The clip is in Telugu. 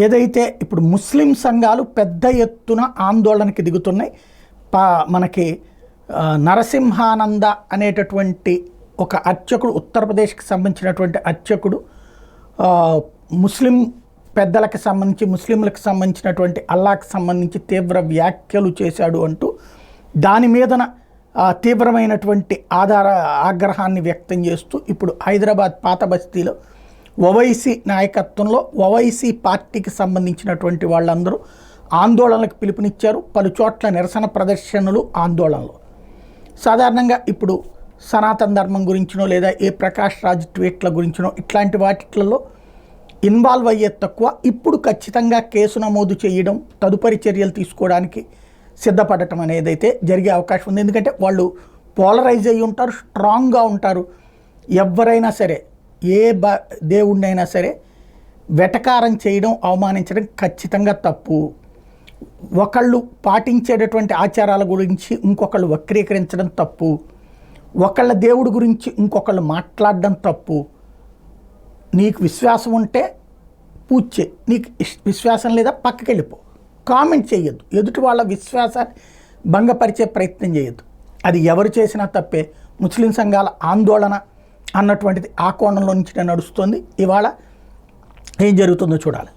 ఏదైతే ఇప్పుడు ముస్లిం సంఘాలు పెద్ద ఎత్తున ఆందోళనకి దిగుతున్నాయి. మనకి నరసింహానంద అనేటటువంటి ఒక అర్చకుడు, ఉత్తరప్రదేశ్కి సంబంధించినటువంటి అర్చకుడు, ముస్లిం పెద్దలకు సంబంధించి, ముస్లింలకు సంబంధించినటువంటి అల్లాహ్కి సంబంధించి తీవ్ర వ్యాఖ్యలు చేశాడు అంటూ దాని మీదన తీవ్రమైనటువంటి ఆగ్రహాన్ని వ్యక్తం చేస్తూ ఇప్పుడు హైదరాబాద్ పాత బస్తీలో ఓవైసీ నాయకత్వంలో ఓవైసీ పార్టీకి సంబంధించినటువంటి వాళ్ళందరూ ఆందోళనలకు పిలుపునిచ్చారు. పలు చోట్ల నిరసన ప్రదర్శనలు, ఆందోళనలు. సాధారణంగా ఇప్పుడు సనాతన ధర్మం గురించినో లేదా ఏ ప్రకాష్ రాజ్ ట్వీట్ల గురించినో ఇట్లాంటి వాటిలలో ఇన్వాల్వ్ అయ్యే తక్కువ. ఇప్పుడు ఖచ్చితంగా కేసు నమోదు చేయడం, తదుపరి చర్యలు తీసుకోవడానికి సిద్ధపడటం అనేదైతే జరిగే అవకాశం ఉంది. ఎందుకంటే వాళ్ళు పోలరైజ్ అయ్యి ఉంటారు, స్ట్రాంగ్గా ఉంటారు. ఎవరైనా సరే, ఏ దేవుడినైనా సరే వెటకారం చేయడం, అవమానించడం ఖచ్చితంగా తప్పు. ఒకళ్ళు పాటించేటటువంటి ఆచారాల గురించి ఇంకొకళ్ళు వక్రీకరించడం తప్పు. ఒకళ్ళ దేవుడి గురించి ఇంకొకళ్ళు మాట్లాడడం తప్పు. నీకు విశ్వాసం ఉంటే పూజ చేయి, నీకు విశ్వాసం లేదా పక్కకి వెళ్ళిపో. కామెంట్ చేయొద్దు, ఎదుటి వాళ్ళ విశ్వాసాన్ని భంగపరిచే ప్రయత్నం చేయొద్దు. అది ఎవరు చేసినా తప్పే. ముస్లిం సంఘాల ఆందోళన అన్నటువంటిది ఆ కోణంలో నుంచి నడుస్తుంది. ఇవాళ ఏం జరుగుతుందో చూడాలి.